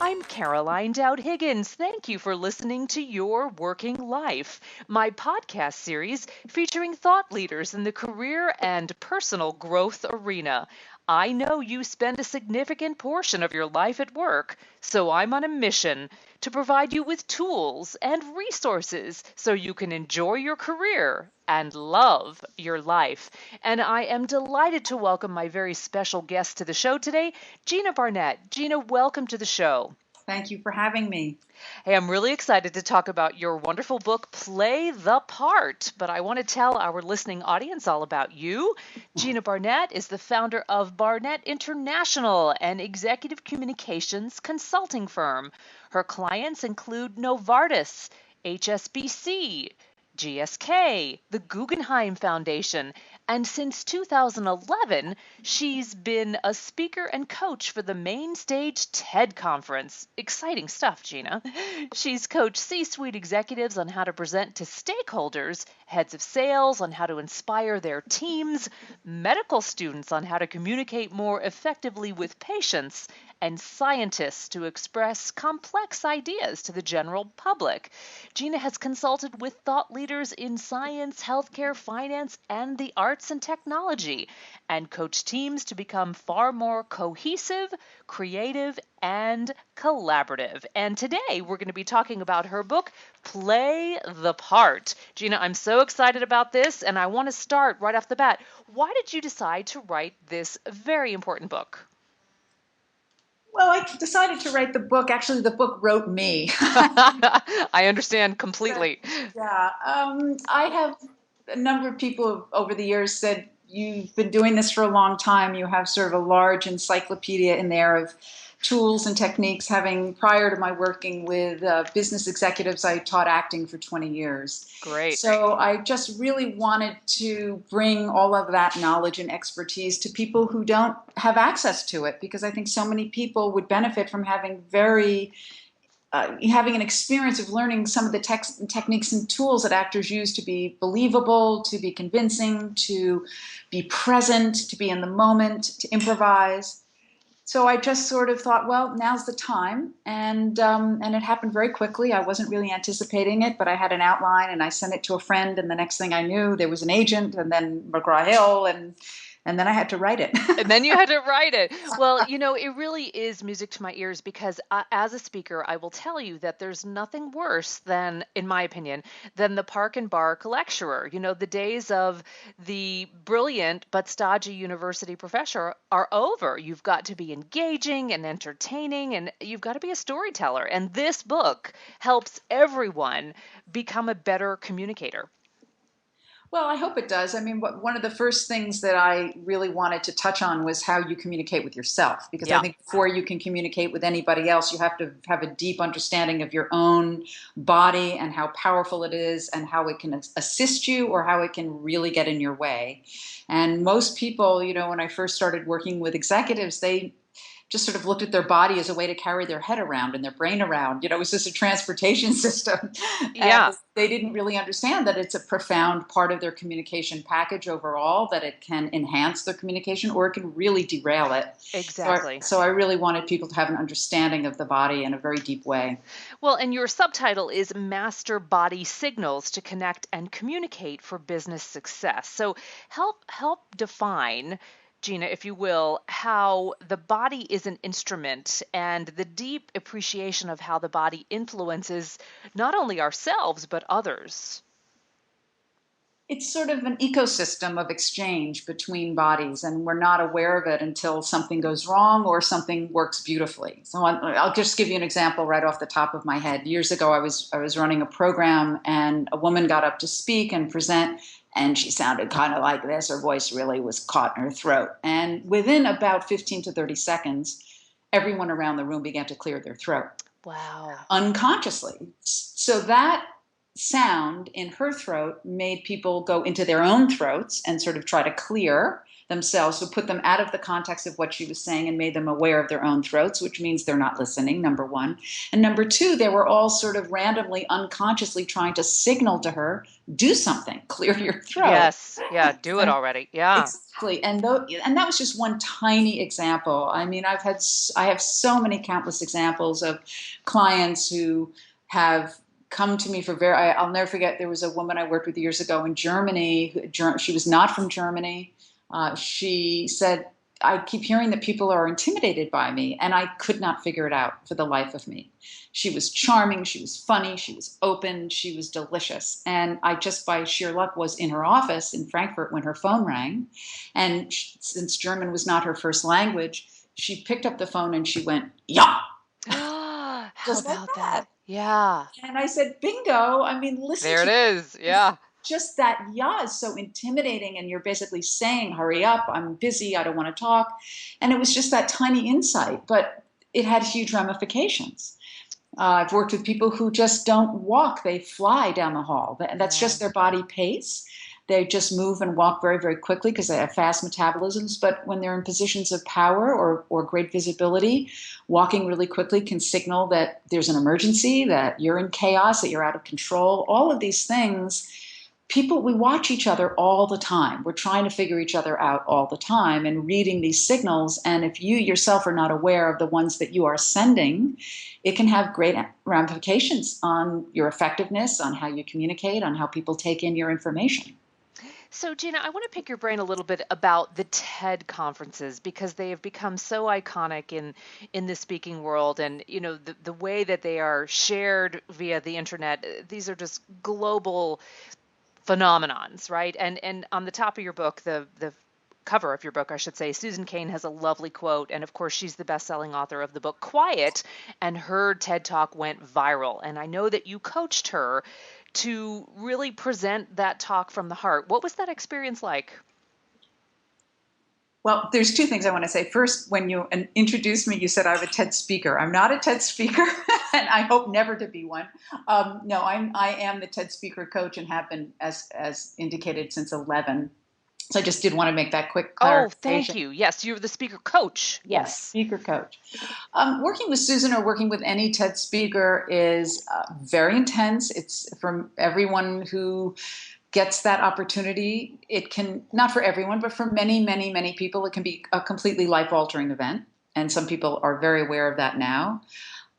I'm Caroline Dowd-Higgins. Thank you for listening to Your Working Life, my podcast series featuring thought leaders in the career and personal growth arena. I know you spend a significant portion of your life at work, so I'm on a mission to provide you with tools and resources so you can enjoy your career and love your life. And I am delighted to welcome my very special guest to the show today, Gina Barnett. Gina, welcome to the show. Thank you for having me. Hey, I'm really excited to talk about your wonderful book, Play the Part, but I want to tell our listening audience all about you. Gina Barnett is the founder of Barnett International, an executive communications consulting firm. Her clients include Novartis, HSBC, GSK, the Guggenheim Foundation, and since 2011, she's been a speaker and coach for the Main Stage TED Conference. Exciting stuff, Gina. She's coached C-suite executives on how to present to stakeholders, heads of sales on how to inspire their teams, medical students on how to communicate more effectively with patients, and scientists to express complex ideas to the general public. Gina has consulted with thought leaders in science, healthcare, finance, and the arts and technology, and coached teams to become far more cohesive, creative, and collaborative. And today we're going to be talking about her book, Play the Part. Gina, I'm so excited about this, and I want to start right off the bat. Why did you decide to write this very important book? Well, I decided to write the book. Actually, the book wrote me. I understand completely. Yeah. I have a number of people over the years said, you've been doing this for a long time. You have sort of a large encyclopedia in there of tools and techniques. Having, prior to my working with business executives, I taught acting for 20 years. Great. So I just really wanted to bring all of that knowledge and expertise to people who don't have access to it, because I think so many people would benefit from having having an experience of learning some of the techniques and tools that actors use to be believable, to be convincing, to be present, to be in the moment, to improvise. So I just sort of thought, well, now's the time, and it happened very quickly. I wasn't really anticipating it, but I had an outline, and I sent it to a friend, and the next thing I knew, there was an agent, and then McGraw-Hill, and then I had to write it. And then you had to write it. Well, it really is music to my ears because as a speaker, I will tell you that there's nothing worse than, in my opinion, than the park and bark lecturer. The days of the brilliant but stodgy university professor are over. You've got to be engaging and entertaining, and you've got to be a storyteller. And this book helps everyone become a better communicator. Well, I hope it does. I mean, one of the first things that I really wanted to touch on was how you communicate with yourself, because I think before you can communicate with anybody else, you have to have a deep understanding of your own body and how powerful it is and how it can assist you or how it can really get in your way. And most people, when I first started working with executives, they just sort of looked at their body as a way to carry their head around and their brain around. It was just a transportation system. Yeah. And they didn't really understand that it's a profound part of their communication package overall, that it can enhance their communication or it can really derail it. Exactly. So I really wanted people to have an understanding of the body in a very deep way. Well, and your subtitle is Master Body Signals to Connect and Communicate for Business Success. So help define, Gina, if you will, how the body is an instrument and the deep appreciation of how the body influences not only ourselves, but others. It's sort of an ecosystem of exchange between bodies, and we're not aware of it until something goes wrong or something works beautifully. So I'll just give you an example right off the top of my head. Years ago, I was running a program, and a woman got up to speak and present, and she sounded kind of like this. Her voice really was caught in her throat. And within about 15 to 30 seconds, everyone around the room began to clear their throat. Wow. Unconsciously. So that sound in her throat made people go into their own throats and sort of try to clear themselves. So put them out of the context of what she was saying and made them aware of their own throats, which means they're not listening, number one. And number two, they were all sort of randomly, unconsciously trying to signal to her, do something, clear your throat. Yes. Yeah. Do it And already. Yeah. exactly. And that was just one tiny example. I mean, I have so many countless examples of clients who have come to me for I'll never forget, there was a woman I worked with years ago in Germany. She was not from Germany. She said, I keep hearing that people are intimidated by me, and I could not figure it out for the life of me. She was charming, she was funny, she was open, she was delicious. And I just by sheer luck was in her office in Frankfurt when her phone rang. And since German was not her first language, she picked up the phone and she went, yeah, How just like about that. that? Yeah. And I said, bingo. I mean, listen There it to is. Yeah. just that yeah is so intimidating. And you're basically saying, hurry up, I'm busy, I don't want to talk. And it was just that tiny insight, but it had huge ramifications. I've worked with people who just don't walk, they fly down the hall. That's Yeah. just their body pace. They just move and walk very, very quickly because they have fast metabolisms. But when they're in positions of power or great visibility, walking really quickly can signal that there's an emergency, that you're in chaos, that you're out of control. All of these things, we watch each other all the time. We're trying to figure each other out all the time and reading these signals. And if you yourself are not aware of the ones that you are sending, it can have great ramifications on your effectiveness, on how you communicate, on how people take in your information. So, Gina, I want to pick your brain a little bit about the TED conferences because they have become so iconic in the speaking world, and the way that they are shared via the internet. These are just global phenomenons, right? And on the top of your book, the cover of your book, I should say, Susan Cain has a lovely quote, and of course, she's the best-selling author of the book Quiet, and her TED Talk went viral. And I know that you coached her to really present that talk from the heart. What was that experience like? Well, there's two things I want to say. First, when you introduced me, you said I'm a TED speaker. I'm not a TED speaker, and I hope never to be one. No, I am the TED speaker coach and have been, as indicated, since 11. So I just did want to make that quick Oh, clarification. thank you. Yes, you're the speaker coach. Yes, Yes. speaker coach. Working with Susan or working with any TED speaker is very intense. It's from everyone who gets that opportunity. It can, not for everyone, but for many, many, many people, it can be a completely life altering event. And some people are very aware of that now.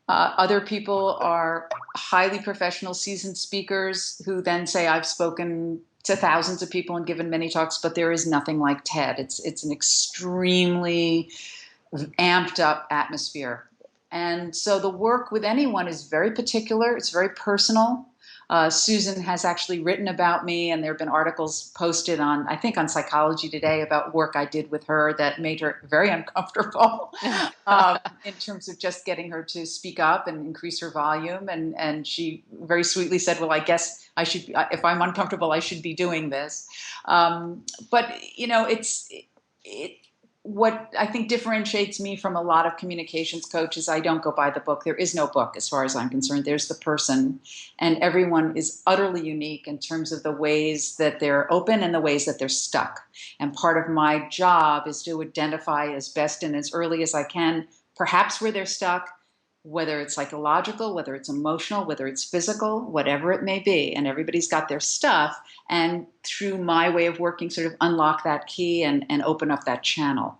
Other people are highly professional, seasoned speakers who then say, I've spoken to thousands of people and given many talks, but there is nothing like TED. It's an extremely amped up atmosphere. And so the work with anyone is very particular, it's very personal. Susan has actually written about me, and there have been articles posted on, I think, on Psychology Today about work I did with her that made her very uncomfortable in terms of just getting her to speak up and increase her volume. And she very sweetly said, well, I guess I should, if I'm uncomfortable, I should be doing this. But, what I think differentiates me from a lot of communications coaches, I don't go by the book. There is no book as far as I'm concerned. There's the person, and everyone is utterly unique in terms of the ways that they're open and the ways that they're stuck. And part of my job is to identify as best and as early as I can, perhaps where they're stuck, whether it's psychological, whether it's emotional, whether it's physical, whatever it may be. And everybody's got their stuff. And through my way of working, sort of unlock that key and open up that channel.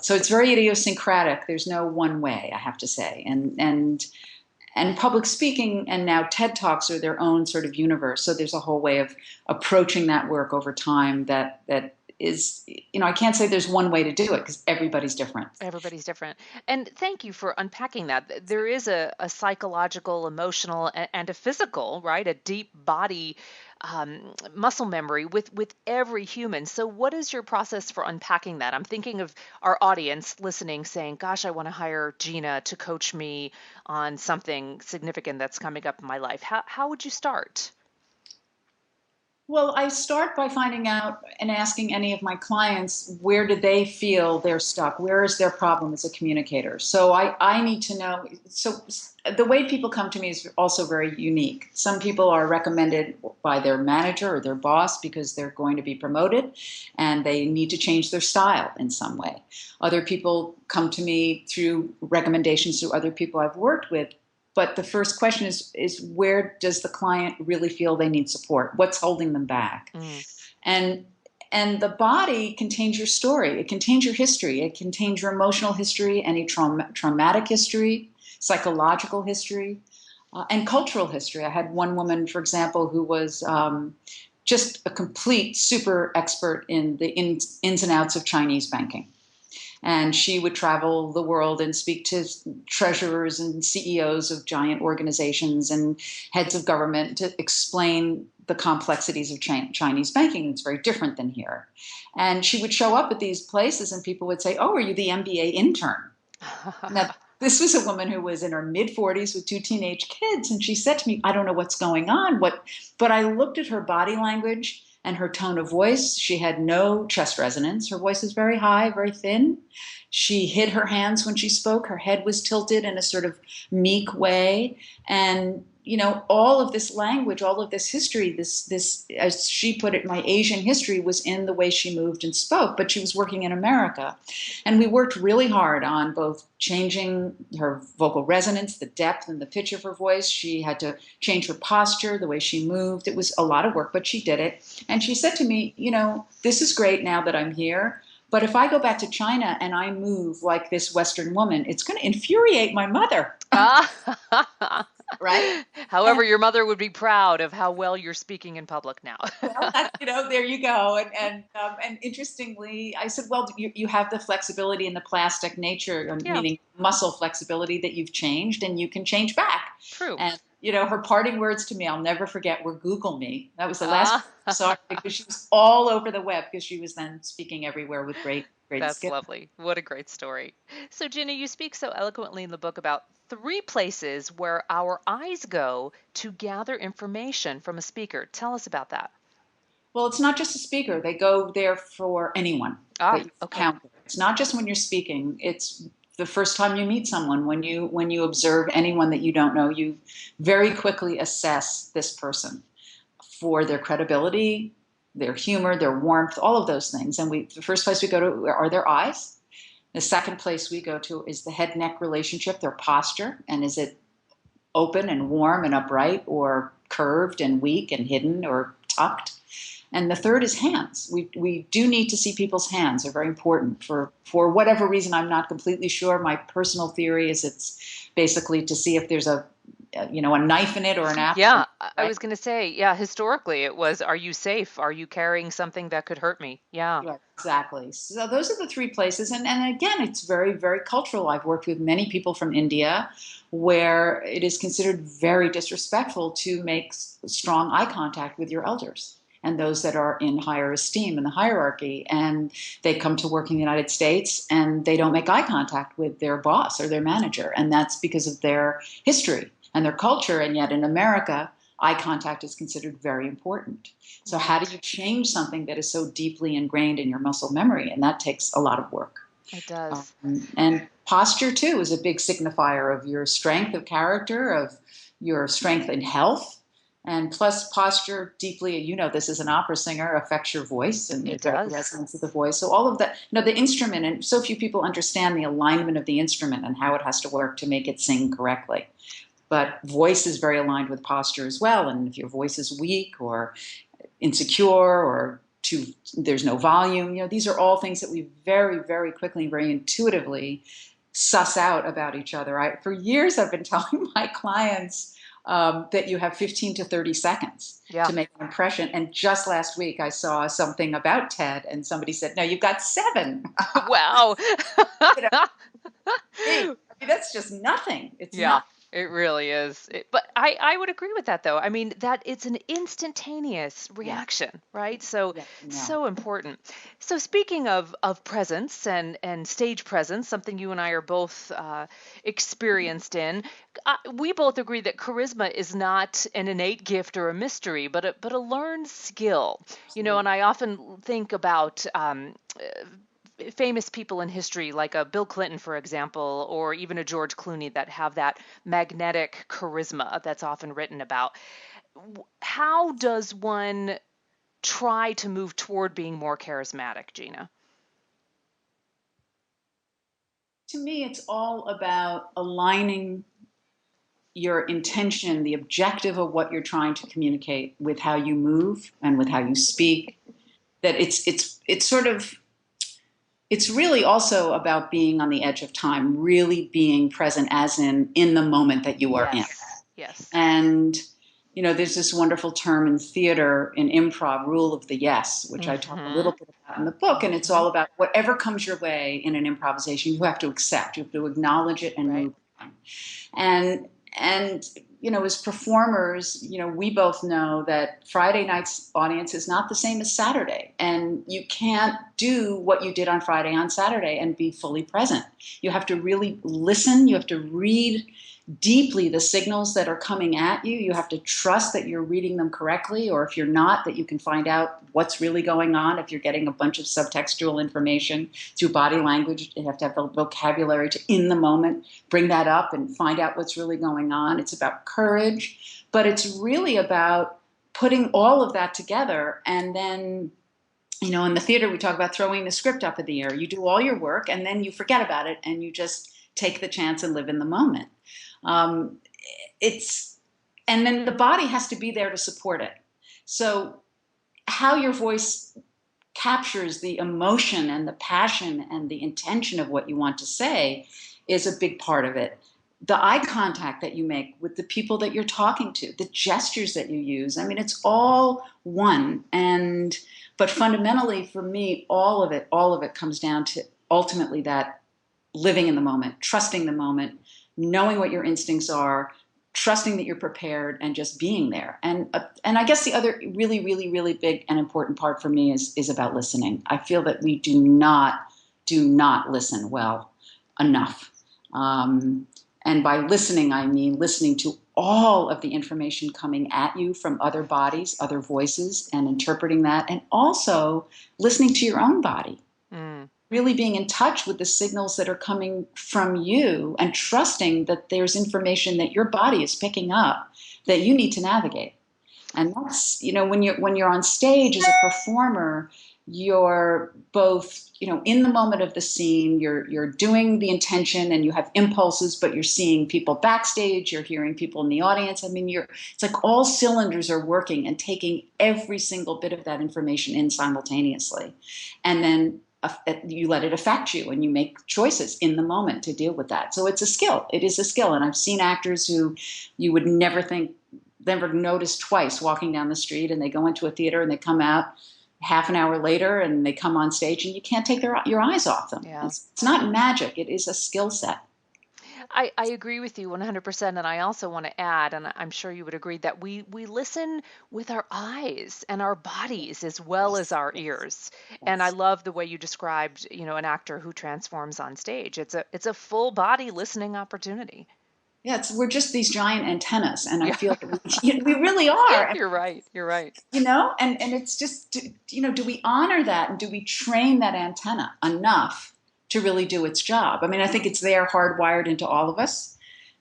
So it's very idiosyncratic. There's no one way, I have to say. And public speaking and now TED Talks are their own sort of universe. So there's a whole way of approaching that work over time that is, I can't say there's one way to do it because everybody's different. Everybody's different. And thank you for unpacking that. There is a psychological, emotional, and a physical, right? A deep body muscle memory with every human. So what is your process for unpacking that? I'm thinking of our audience listening saying, gosh, I want to hire Gina to coach me on something significant that's coming up in my life. How would you start? Well, I start by finding out and asking any of my clients, where do they feel they're stuck? Where is their problem as a communicator? So I need to know. So the way people come to me is also very unique. Some people are recommended by their manager or their boss because they're going to be promoted and they need to change their style in some way. Other people come to me through recommendations through other people I've worked with. But the first question is where does the client really feel they need support? What's holding them back? Mm. And and the body contains your story. It contains your history. It contains your emotional history, any traumatic history, psychological history, and cultural history. I had one woman, for example, who was just a complete super expert in the ins and outs of Chinese banking. And she would travel the world and speak to treasurers and CEOs of giant organizations and heads of government to explain the complexities of Chinese banking. It's very different than here. And she would show up at these places and people would say, "Oh, are you the MBA intern?" Now, this was a woman who was in her mid 40s with two teenage kids. And she said to me, "I don't know what's going on." But I looked at her body language and her tone of voice. She had no chest resonance. Her voice is very high, very thin. She hid her hands when she spoke. Her head was tilted in a sort of meek way. And, all of this language, all of this history, this, as she put it, my Asian history was in the way she moved and spoke, but she was working in America. And we worked really hard on both changing her vocal resonance, the depth and the pitch of her voice. She had to change her posture, the way she moved. It was a lot of work, but she did it. And she said to me, "This is great now that I'm here. But if I go back to China and I move like this Western woman, it's going to infuriate my mother." Right? However, your mother would be proud of how well you're speaking in public now. Well, there you go. And interestingly, I said, "Well, you have the flexibility and the plastic nature, Yeah, meaning muscle flexibility that you've changed, and you can change back." true. And her parting words to me, I'll never forget, were "Google me." That was the last Ah, I saw her because she was all over the web because she was then speaking everywhere with great, great that's skill. lovely. What a great story. So, Gina, you speak so eloquently in the book about three places where our eyes go to gather information from a speaker. Tell us about that. Well, it's not just a speaker. They go there for anyone that Ah, you okay. encounter. It's not just when you're speaking. It's the first time you meet someone. When you observe anyone that you don't know, you very quickly assess this person for their credibility, their humor, their warmth, all of those things. And the first place we go to are their eyes. The second place we go to is the head neck relationship, their posture, and is it open and warm and upright, or curved and weak and hidden or tucked? And the third is hands. We do need to see people's hands. They're very important for whatever reason. I'm not completely sure. My personal theory is it's basically to see if there's a knife in it or an apple. Yeah, I was going to say, yeah, historically it was, are you safe? Are you carrying something that could hurt me? Yeah. Right, exactly. So those are the three places. And again, it's very, very cultural. I've worked with many people from India where it is considered very disrespectful to make strong eye contact with your elders and those that are in higher esteem in the hierarchy. And they come to work in the United States and they don't make eye contact with their boss or their manager. And that's because of their history and their culture. And yet in America, eye contact is considered very important. So how do you change something that is so deeply ingrained in your muscle memory? And that takes a lot of work. It does. And posture, too, is a big signifier of your strength of character, of your strength in health. And plus, posture deeply, this as an opera singer, affects your voice and It the does. resonance of the voice. So all of that, the instrument, and so few people understand the alignment of the instrument and how it has to work to make it sing correctly. But voice is very aligned with posture as well. And if your voice is weak or insecure or there's no volume, these are all things that we very, very quickly, very intuitively suss out about each other. For years, I've been telling my clients that you have 15 to 30 seconds Yeah. to make an impression. And just last week, I saw something about TED, and somebody said, "No, you've got 7." Wow. Hey, I mean, that's just nothing. It's Yeah. not. It really is. But I would agree with that, though. I mean, that it's an instantaneous Yeah. reaction, right? So Yeah. No. so important. So speaking of presence and stage presence, something you and I are both experienced in, we both agree that charisma is not an innate gift or a mystery, but a learned skill. Absolutely. And I often think about famous people in history, like a Bill Clinton, for example, or even a George Clooney, that have that magnetic charisma that's often written about. How does one try to move toward being more charismatic, Gina? To me, it's all about aligning your intention, the objective of what you're trying to communicate with how you move and with how you speak. That it's sort of it's really also about being on the edge of time, really being present as in the moment that you are in. Yes, yes. And there's this wonderful term in theater, in improv, rule of the yes, which I talk a little Mm-hmm. bit about in the book. And it's Mm-hmm. all about whatever comes your way in an improvisation, you have to accept, you have to acknowledge it and Right. move on. And as performers, we both know that Friday night's audience is not the same as Saturday, and you can't do what you did on Friday on Saturday and be fully present. You have to really listen, you have to read deeply the signals that are coming at you. You have to trust that you're reading them correctly, or if you're not, that you can find out what's really going on. If you're getting a bunch of subtextual information through body language, you have to have the vocabulary to, in the moment, bring that up and find out what's really going on. It's about courage, but it's really about putting all of that together. And then, in the theater, we talk about throwing the script up in the air. You do all your work and then you forget about it and you just take the chance and live in the moment. Um, it's and then the body has to be there to support it. So how your voice captures the emotion and the passion and the intention of what you want to say is a big part of it. The eye contact that you make with the people that you're talking to, the gestures that you use. I mean, it's all one. But fundamentally for me, all of it comes down to ultimately that living in the moment, trusting the moment, knowing what your instincts are, trusting that you're prepared, and just being there. And I guess the other really, really, really big and important part for me is about listening. I feel that we do not listen well enough. And by listening, I mean listening to all of the information coming at you from other bodies, other voices, and interpreting that, and also listening to your own body, Mm. really being in touch with the signals that are coming from you and trusting that there's information that your body is picking up that you need to navigate. And that's, when you're on stage as a performer, you're both, in the moment of the scene, you're doing the intention and you have impulses, but you're seeing people backstage, you're hearing people in the audience. I mean, it's like all cylinders are working and taking every single bit of that information in simultaneously. And then you let it affect you and you make choices in the moment to deal with that. So it's a skill. It is a skill. And I've seen actors who you would never notice twice walking down the street, and they go into a theater and they come out half an hour later and they come on stage and you can't take your eyes off them. Yeah. It's not magic. It is a skill set. I agree with you 100%. And I also want to add, and I'm sure you would agree, that we listen with our eyes and our bodies as well as Yes, our yes, ears. And I yes. love the way you described, an actor who transforms on stage. It's a full body listening opportunity. Yeah, we're just these giant antennas, and I Yeah. feel that we really are. You're right. You're right. And it's just, do we honor that and do we train that antenna enough to really do its job? I mean, I think it's there hardwired into all of us.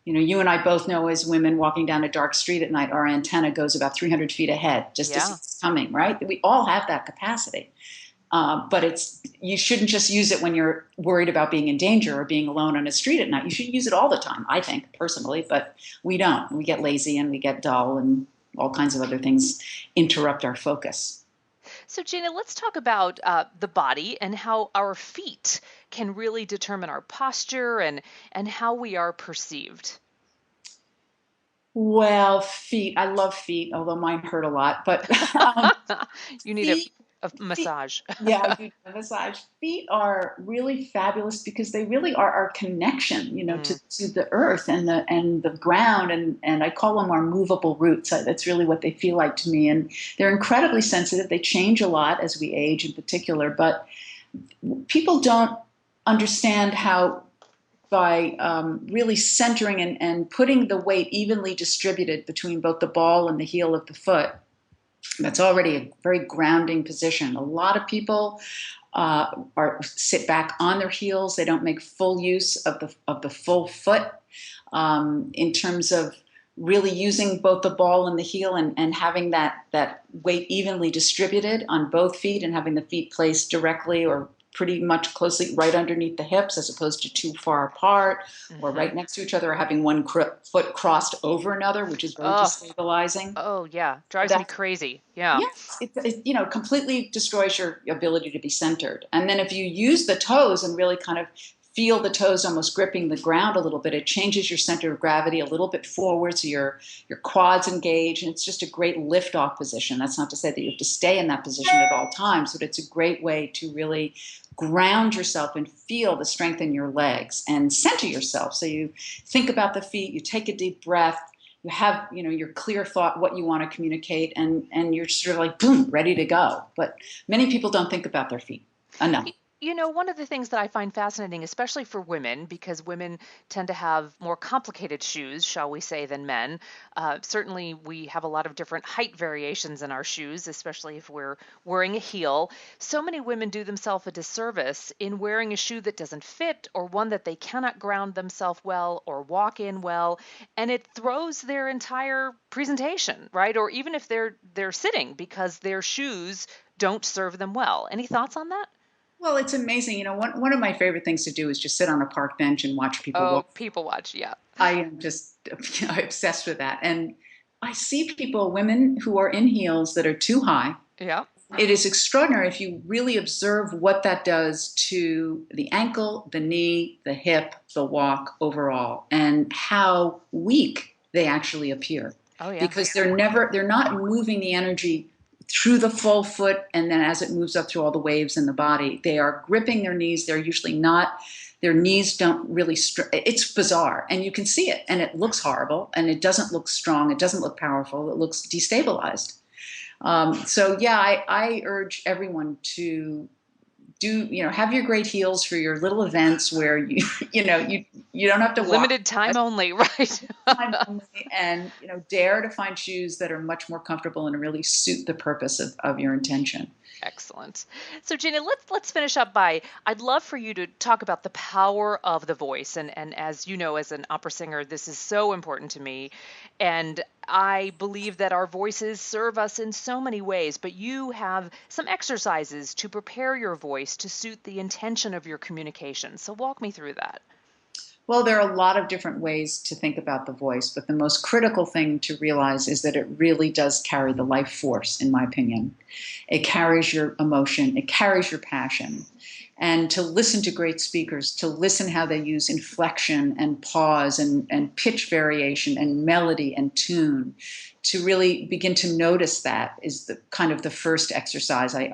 You and I both know, as women walking down a dark street at night, our antenna goes about 300 feet ahead just to see Yeah. it's coming, right? We all have that capacity. But you shouldn't just use it when you're worried about being in danger or being alone on a street at night. You should use it all the time, I think, personally, but we don't. We get lazy and we get dull, and all kinds of other things interrupt our focus. So, Gina, let's talk about the body and how our feet can really determine our posture and how we are perceived. Well, feet. I love feet, although mine hurt a lot. But You need a feet. of massage. Yeah, I do massage. Feet are really fabulous because they really are our connection, to the earth and the ground, and I call them our movable roots. That's really what they feel like to me, and they're incredibly sensitive. They change a lot as we age, in particular, but people don't understand how by really centering and putting the weight evenly distributed between both the ball and the heel of the foot. That's already a very grounding position. A lot of people are sit back on their heels. They don't make full use of the full foot in terms of really using both the ball and the heel and having that weight evenly distributed on both feet and having the feet placed directly or pretty much closely right underneath the hips as opposed to too far apart or right next to each other or having one foot crossed over another, which is very destabilizing. Oh, yeah. Drives me crazy. Yeah. Yes, it completely destroys your ability to be centered. And then if you use the toes and really kind of feel the toes almost gripping the ground a little bit, it changes your center of gravity a little bit forward, so your quads engage, and it's just a great lift-off position. That's not to say that you have to stay in that position at all times, but it's a great way to really ground yourself and feel the strength in your legs and center yourself. So you think about the feet, you take a deep breath, you have, your clear thought, what you want to communicate, and you're sort of like, boom, ready to go. But many people don't think about their feet enough. One of the things that I find fascinating, especially for women, because women tend to have more complicated shoes, shall we say, than men. Certainly, we have a lot of different height variations in our shoes, especially if we're wearing a heel. So many women do themselves a disservice in wearing a shoe that doesn't fit or one that they cannot ground themselves well or walk in well, and it throws their entire presentation, right? Or even if they're sitting because their shoes don't serve them well. Any thoughts on that? Well, it's amazing. One of my favorite things to do is just sit on a park bench and watch people Oh, walk. people watch, yeah. I am just obsessed with that. And I see women who are in heels that are too high. Yeah. It is extraordinary if you really observe what that does to the ankle, the knee, the hip, the walk overall, and how weak they actually appear. Oh, yeah. Because they're not moving the energy through the full foot, and then as it moves up through all the waves in the body, they are gripping their knees. They're usually not, their knees don't really, it's bizarre, and you can see it, and it looks horrible, and it doesn't look strong, it doesn't look powerful, it looks destabilized. So yeah, I urge everyone to have your great heels for your little events where you don't have to walk. Limited time only, right? Time only, and dare to find shoes that are much more comfortable and really suit the purpose of your intention. Excellent. So Gina, let's finish up by, I'd love for you to talk about the power of the voice. And as you know, as an opera singer, this is so important to me. And I believe that our voices serve us in so many ways, but you have some exercises to prepare your voice to suit the intention of your communication. So walk me through that. Well, there are a lot of different ways to think about the voice, but the most critical thing to realize is that it really does carry the life force, in my opinion. It carries your emotion, it carries your passion. And to listen to great speakers, to listen how they use inflection and pause and pitch variation and melody and tune, to really begin to notice that is the kind of the first exercise I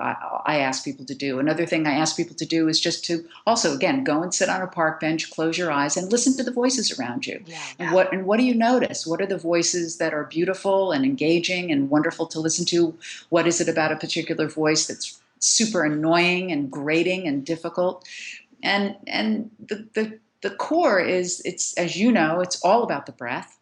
ask people to do. Another thing I ask people to do is just to also, again, go and sit on a park bench, close your eyes, and listen to the voices around you. Yeah. And what do you notice? What are the voices that are beautiful and engaging and wonderful to listen to? What is it about a particular voice that's super annoying and grating and difficult? And the core is, it's, as you know, it's all about the breath.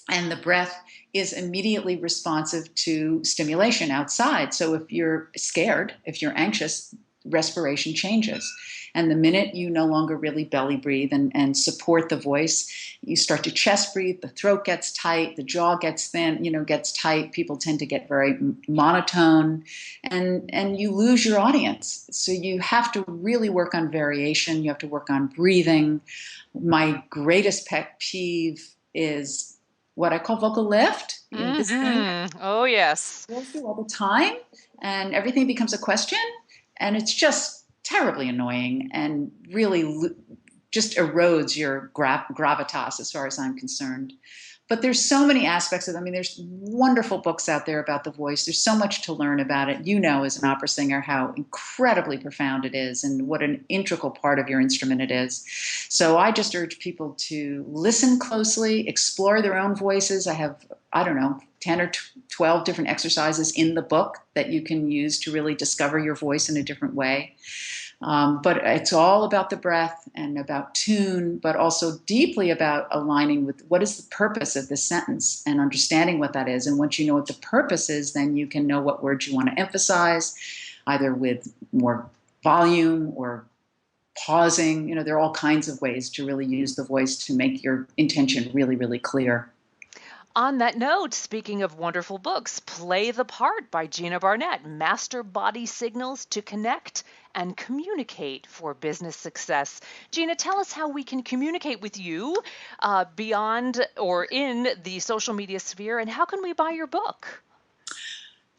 And the breath is immediately responsive to stimulation outside. So if you're scared, if you're anxious, respiration changes. And the minute you no longer really belly breathe and support the voice, you start to chest breathe, the throat gets tight, the jaw gets thin, gets tight. People tend to get very monotone, and you lose your audience. So you have to really work on variation. You have to work on breathing. My greatest pet peeve is what I call vocal lift. This thing Oh, yes. goes through all the time, and everything becomes a question, and it's just terribly annoying and really just erodes your gravitas as far as I'm concerned. but there's so many aspects of it. I mean, there's wonderful books out there about the voice. There's so much to learn about it. You know, as an opera singer, how incredibly profound it is and what an integral part of your instrument it is. So I just urge people to listen closely, explore their own voices. I have, I don't know, 10 or 12 different exercises in the book that you can use to really discover your voice in a different way. But it's all about the breath and about tune, but also deeply about aligning with what is the purpose of this sentence and understanding what that is. And once you know what the purpose is, then you can know what words you want to emphasize, either with more volume or pausing. You know, there are all kinds of ways to really use the voice to make your intention really, really clear. On that note, speaking of wonderful books, Play the Part by Gina Barnett, Master Body Signals to Connect and Communicate for Business Success. Gina, tell us how we can communicate with you beyond or in the social media sphere, and how can we buy your book?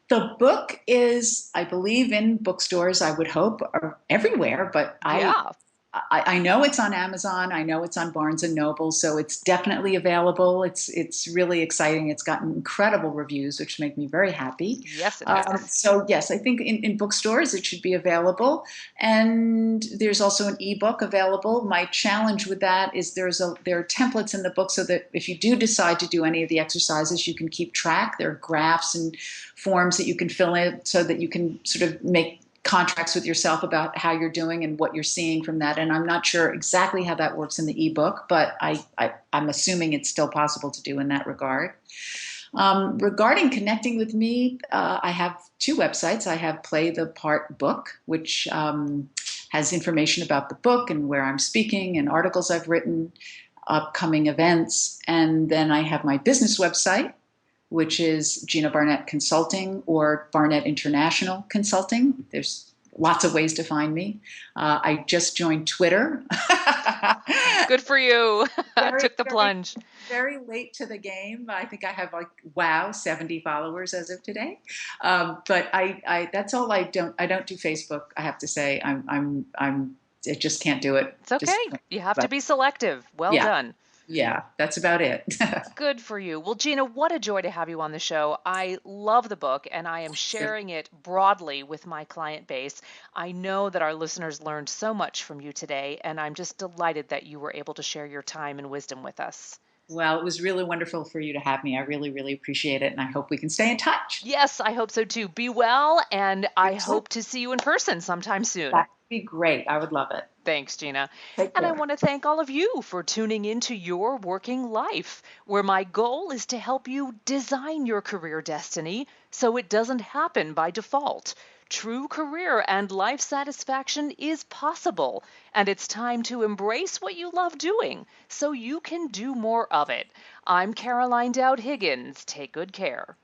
The book is, I believe, in bookstores, I would hope, or everywhere, but Yeah. I know it's on Amazon. I know it's on Barnes and Noble, so it's definitely available. It's really exciting. It's gotten incredible reviews, which make me very happy. Yes, it has. So yes, I think in bookstores it should be available, and there's also an ebook available. My challenge with that is there are templates in the book so that if you do decide to do any of the exercises, you can keep track. There are graphs and forms that you can fill in so that you can sort of make contracts with yourself about how you're doing and what you're seeing from that. And I'm not sure exactly how that works in the ebook, but I'm assuming it's still possible to do in that regard. Regarding connecting with me, I have two websites. I have Play the Part Book, which has information about the book and where I'm speaking and articles I've written, upcoming events. And then I have my business website, which is Gina Barnett Consulting or Barnett International Consulting. There's lots of ways to find me. I just joined Twitter. Good for you. Very, Took the plunge. very late to the game. I think I have 70 followers as of today. But I that's all. I don't do Facebook. I have to say I just can't do it. It's okay. You have to be selective. Well yeah. done. Yeah, that's about it. Good for you. Well, Gina, what a joy to have you on the show. I love the book, and I am sharing it broadly with my client base. I know that our listeners learned so much from you today, and I'm just delighted that you were able to share your time and wisdom with us. Well, it was really wonderful for you to have me. I really, really appreciate it, and I hope we can stay in touch. Yes, I hope so too. Be well, and I hope to see you in person sometime soon. That would be great. I would love it. Thanks, Gina. Take And care. I want to thank all of you for tuning into Your Working Life, where my goal is to help you design your career destiny so it doesn't happen by default. True career and life satisfaction is possible, and it's time to embrace what you love doing so you can do more of it. I'm Caroline Dowd-Higgins. Take good care.